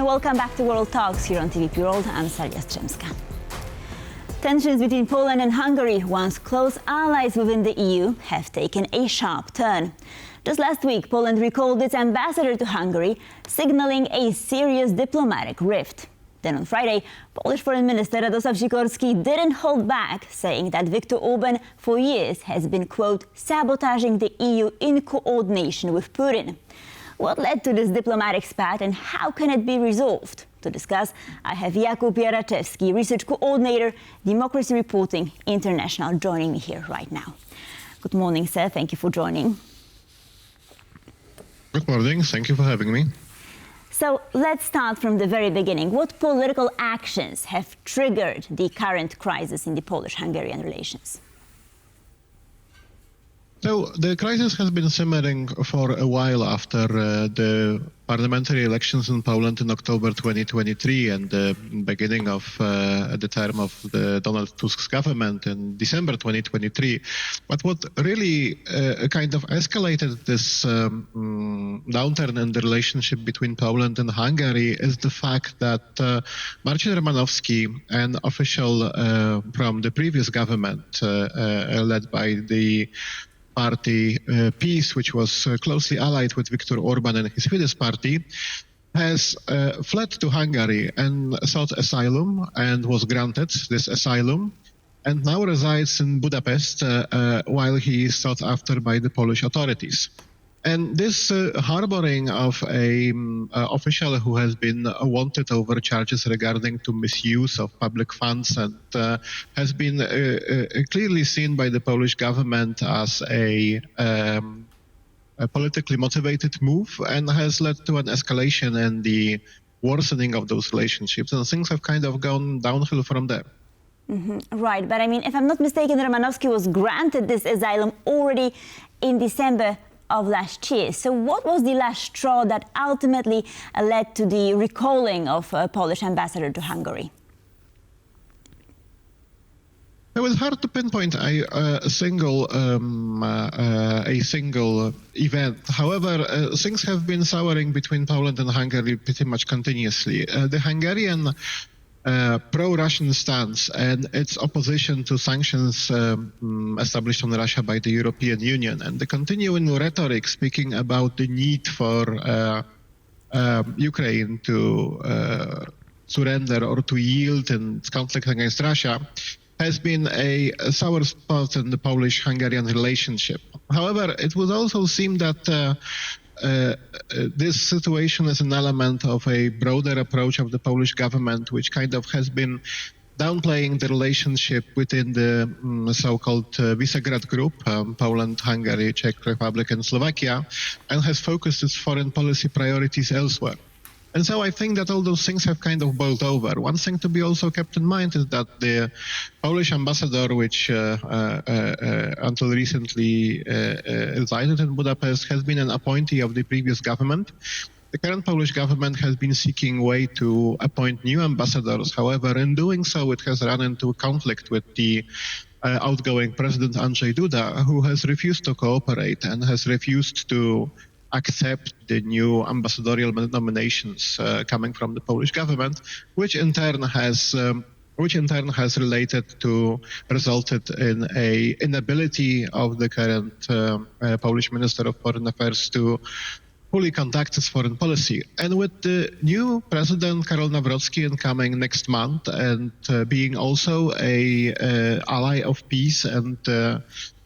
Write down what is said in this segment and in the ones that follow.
and welcome back to World Talks here on TVP World. I'm Salia Strzemska. Tensions between Poland and Hungary, once close allies within the EU, have taken a sharp turn. Just last week, Poland recalled its ambassador to Hungary, signaling a serious diplomatic rift. Then on Friday, Polish Foreign Minister Radosław Sikorski didn't hold back, saying that Viktor Orbán for years has been, quote, sabotaging the EU in coordination with Putin. What led to this diplomatic spat and how can it be resolved? To discuss, I have Jakub Jaraczewski, Research Coordinator, Democracy Reporting International, joining me here right now. Good morning, sir. Thank you for joining. Good morning. Thank you for having me. So let's start from the very beginning. What political actions have triggered the current crisis in the Polish-Hungarian relations? So the crisis has been simmering for a while after the parliamentary elections in Poland in October 2023 and the beginning of the term of the Donald Tusk's government in December 2023. But what really kind of escalated this downturn in the relationship between Poland and Hungary is the fact that Marian Romanowski, an official from the previous government led by the party PiS, which was closely allied with Viktor Orbán and his Fidesz party, has fled to Hungary and sought asylum and was granted this asylum, and now resides in Budapest while he is sought after by the Polish authorities. And this harboring of a official who has been wanted over charges regarding to misuse of public funds and has been clearly seen by the Polish government as a politically motivated move and has led to an escalation and the worsening of those relationships. And things have kind of gone downhill from there. Mm-hmm. Right, but I mean, if I'm not mistaken, Romanowski was granted this asylum already in December of last year. So what was the last straw that ultimately led to the recalling of a Polish ambassador to Hungary? It was hard to pinpoint a single event. However, things have been souring between Poland and Hungary pretty much continuously. The Hungarian pro-Russian stance and its opposition to sanctions established on Russia by the European Union and the continuing rhetoric speaking about the need for Ukraine to surrender or to yield in its conflict against Russia has been a sour spot in the Polish-Hungarian relationship. However, it would also seem that this situation is an element of a broader approach of the Polish government, which kind of has been downplaying the relationship within the so-called Visegrad group, Poland, Hungary, Czech Republic, and Slovakia, and has focused its foreign policy priorities elsewhere. And so I think that all those things have kind of boiled over. One thing to be also kept in mind is that the Polish ambassador, which until recently resided in Budapest, has been an appointee of the previous government. The current Polish government has been seeking a way to appoint new ambassadors. However, in doing so, it has run into a conflict with the outgoing President Andrzej Duda, who has refused to cooperate and has refused to accept the new ambassadorial nominations coming from the Polish government, which in turn has resulted in a inability of the current Polish Minister of Foreign Affairs to fully conduct its foreign policy. And with the new president, Karol Nawrocki, incoming next month and being also a ally of peace and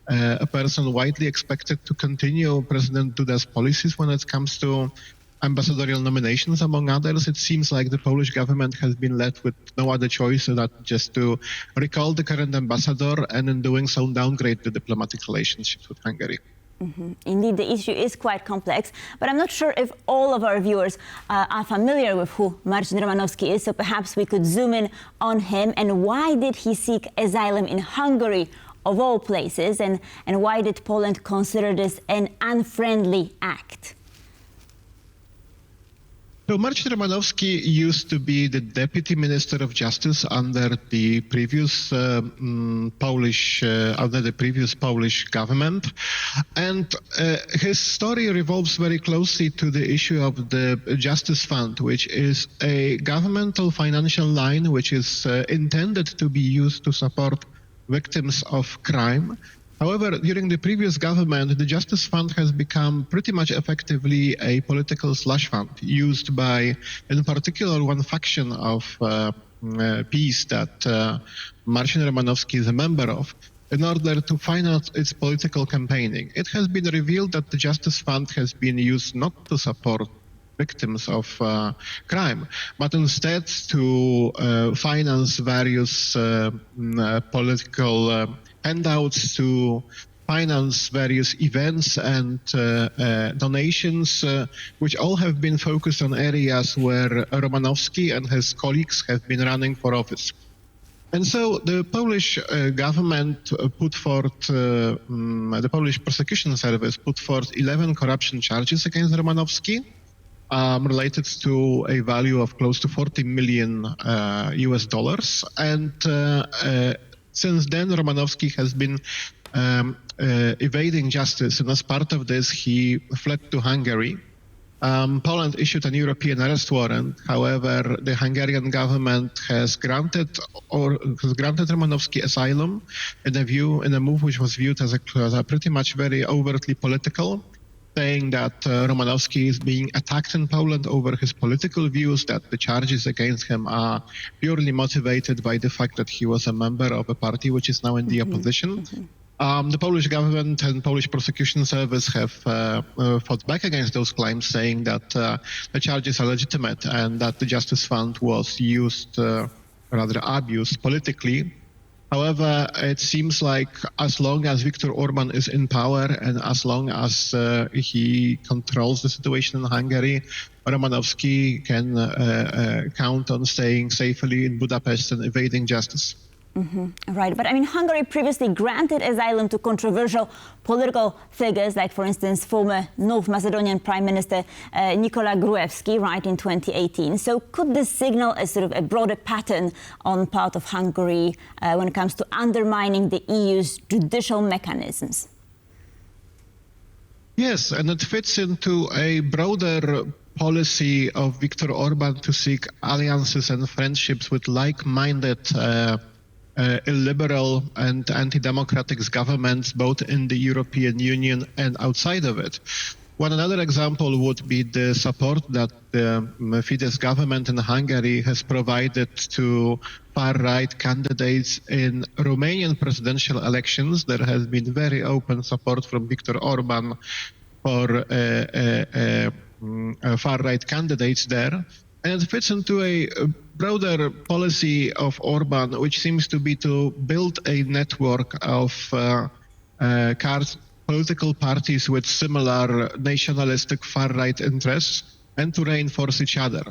a person widely expected to continue President Duda's policies when it comes to ambassadorial nominations, among others, it seems like the Polish government has been left with no other choice than just to recall the current ambassador and in doing so downgrade the diplomatic relationships with Hungary. Mm-hmm. Indeed, the issue is quite complex, but I'm not sure if all of our viewers are familiar with who Marian Romanowski is, so perhaps we could zoom in on him and why did he seek asylum in Hungary of all places, and why did Poland consider this an unfriendly act? So Marian Romanowski used to be the Deputy Minister of Justice under the previous Polish government, and his story revolves very closely to the issue of the Justice Fund, which is a governmental financial line which is intended to be used to support victims of crime. However, during the previous government, the Justice Fund has become pretty much effectively a political slush fund used by, in particular, one faction of peace that Marian Romanowski is a member of, in order to finance its political campaigning. It has been revealed that the Justice Fund has been used not to support victims of crime, but instead to finance various political handouts, to finance various events and donations, which all have been focused on areas where Romanowski and his colleagues have been running for office. And so the Polish government put forth, the Polish prosecution service put forth 11 corruption charges against Romanowski, related to a value of close to 40 million US dollars. And since then, Romanowski has been evading justice, and as part of this, he fled to Hungary. Poland issued an European arrest warrant. However, the Hungarian government has granted Romanowski asylum in a move which was viewed as a pretty much very overtly political, saying that Romanowski is being attacked in Poland over his political views, that the charges against him are purely motivated by the fact that he was a member of a party which is now in the opposition. The Polish government and Polish prosecution service have fought back against those claims, saying that the charges are legitimate and that the Justice Fund was used, rather abused politically. However, it seems like as long as Viktor Orbán is in power and as long as he controls the situation in Hungary, Romanowski can count on staying safely in Budapest and evading justice. Right, but I mean, Hungary previously granted asylum to controversial political figures, like, for instance, former North Macedonian Prime Minister Nikola Gruevski, right, in 2018. So could this signal a sort of a broader pattern on part of Hungary when it comes to undermining the EU's judicial mechanisms? Yes, and it fits into a broader policy of Viktor Orbán to seek alliances and friendships with like-minded illiberal and anti-democratic governments, both in the European Union and outside of it. One another example would be the support that the Fidesz government in Hungary has provided to far-right candidates in Romanian presidential elections. There has been very open support from Viktor Orbán for far-right candidates there. And it fits into a broader policy of Orbán, which seems to be to build a network of political parties with similar nationalistic far-right interests and to reinforce each other.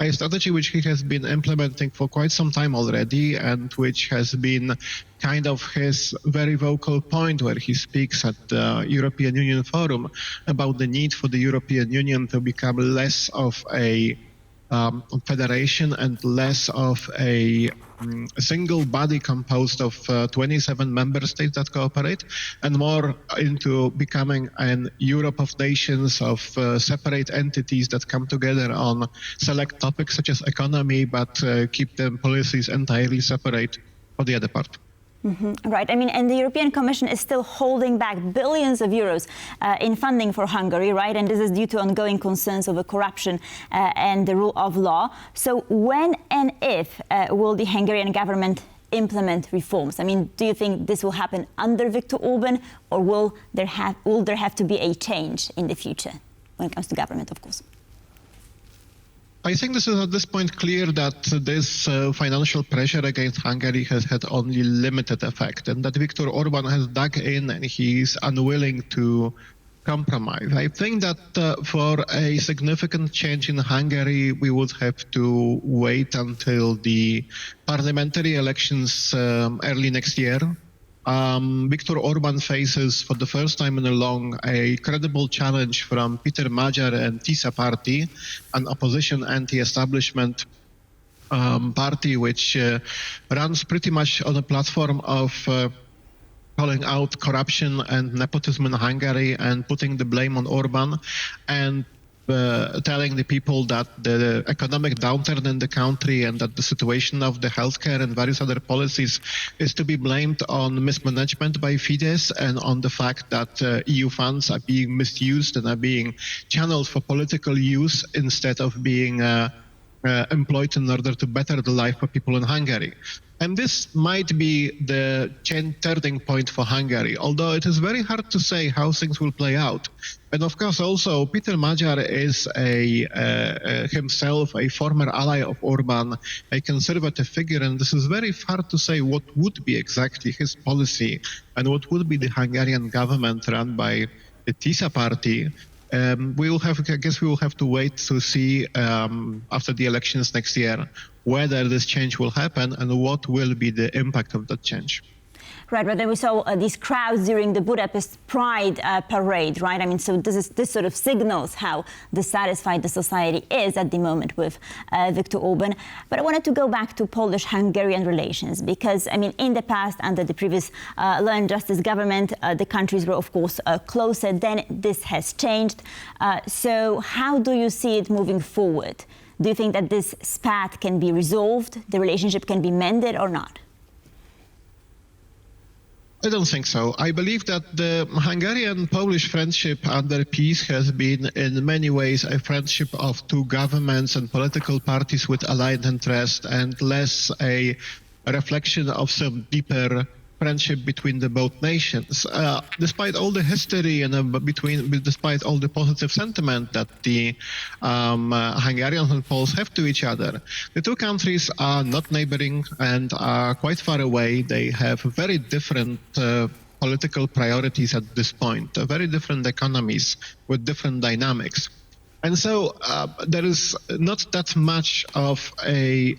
A strategy which he has been implementing for quite some time already and which has been kind of his very vocal point where he speaks at the European Union Forum about the need for the European Union to become less of a federation and less of a single body composed of 27 member states that cooperate, and more into becoming an Europe of nations, of separate entities that come together on select topics such as economy, but keep their policies entirely separate for the other part. Right. I mean, and the European Commission is still holding back billions of euros in funding for Hungary, right? And this is due to ongoing concerns over corruption and the rule of law. So when and if will the Hungarian government implement reforms? I mean, do you think this will happen under Viktor Orbán, or will there have to be a change in the future when it comes to government, of course? I think this is at this point clear that this financial pressure against Hungary has had only limited effect, and that Viktor Orbán has dug in and he's unwilling to compromise. I think that for a significant change in Hungary, we would have to wait until the parliamentary elections early next year. Viktor Orbán faces for the first time in a long a credible challenge from Peter Magyar and TISA party, an opposition anti-establishment party which runs pretty much on a platform of calling out corruption and nepotism in Hungary and putting the blame on Orbán and telling the people that the economic downturn in the country and that the situation of the healthcare and various other policies is to be blamed on mismanagement by Fidesz and on the fact that EU funds are being misused and are being channeled for political use instead of being employed in order to better the life of people in Hungary. And this might be the turning point for Hungary, although it is very hard to say how things will play out. And of course, also, Peter Magyar is himself a former ally of Orbán, a conservative figure, and this is very hard to say what would be exactly his policy and what would be the Hungarian government run by the TISA party. I guess we will have to wait to see after the elections next year whether this change will happen and what will be the impact of that change. Right, but then we saw these crowds during the Budapest Pride parade, right? I mean, so this sort of signals how dissatisfied the society is at the moment with Viktor Orbán. But I wanted to go back to Polish-Hungarian relations because, I mean, in the past, under the previous Law and Justice government, the countries were, of course, closer. Then this has changed. So how do you see it moving forward? Do you think that this spat can be resolved, the relationship can be mended or not? I don't think so. I believe that the Hungarian-Polish friendship under peace has been in many ways a friendship of two governments and political parties with aligned interest and less a reflection of some deeper friendship between the both nations. Despite all the history and despite all the positive sentiment that the Hungarians and Poles have to each other, the two countries are not neighboring and are quite far away. They have very different political priorities at this point, very different economies with different dynamics. And so there is not that much of a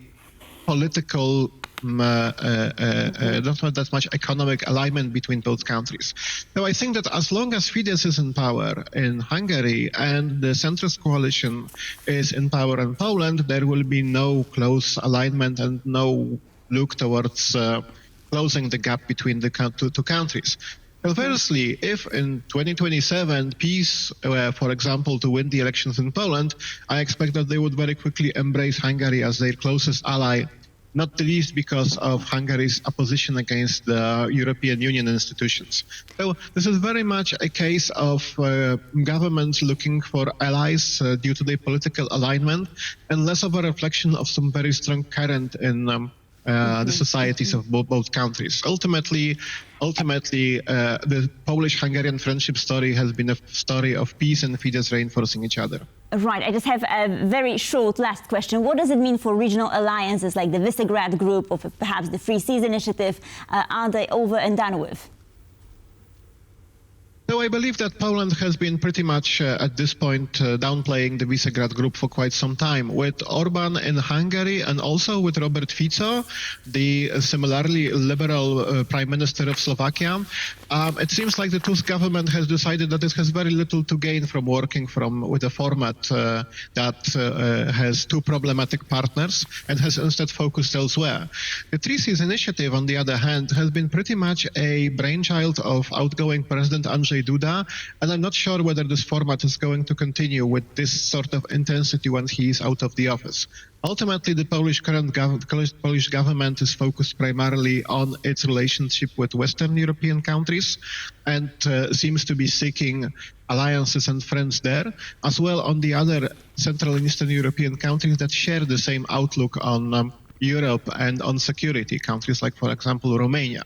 political not that much economic alignment between both countries. So I think that as long as Fidesz is in power in Hungary and the centrist coalition is in power in Poland, there will be no close alignment and no look towards closing the gap between the two countries. Conversely, if in 2027 peace, for example, to win the elections in Poland, I expect that they would very quickly embrace Hungary as their closest ally, not the least because of Hungary's opposition against the European Union institutions. So this is very much a case of governments looking for allies due to their political alignment and less of a reflection of some very strong current in the societies of both countries. Ultimately, the Polish-Hungarian friendship story has been a story of peace and Fidesz reinforcing each other. Right. I just have a very short last question. What does it mean for regional alliances like the Visegrad Group or perhaps the Free Seas Initiative? Are they over and done with? So I believe that Poland has been pretty much at this point downplaying the Visegrad Group for quite some time. With Orbán in Hungary and also with Robert Fico, the similarly liberal Prime Minister of Slovakia, it seems like the Tusk government has decided that it has very little to gain from working with a format that has two problematic partners and has instead focused elsewhere. The Three Seas Initiative, on the other hand, has been pretty much a brainchild of outgoing President Andrzej Duda, and I'm not sure whether this format is going to continue with this sort of intensity when he is out of the office. Ultimately, the Polish government is focused primarily on its relationship with Western European countries and seems to be seeking alliances and friends there, as well on the other Central and Eastern European countries that share the same outlook on Europe and on security, countries like, for example, Romania.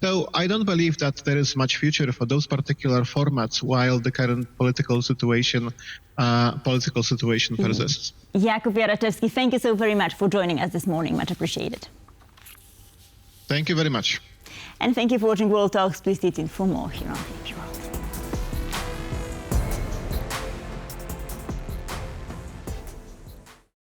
So I don't believe that there is much future for those particular formats while the current political situation persists. Jakub Jaraczewski, thank you so very much for joining us this morning. Much appreciated. Thank you very much. And thank you for watching World Talks. Please stay tuned for more here on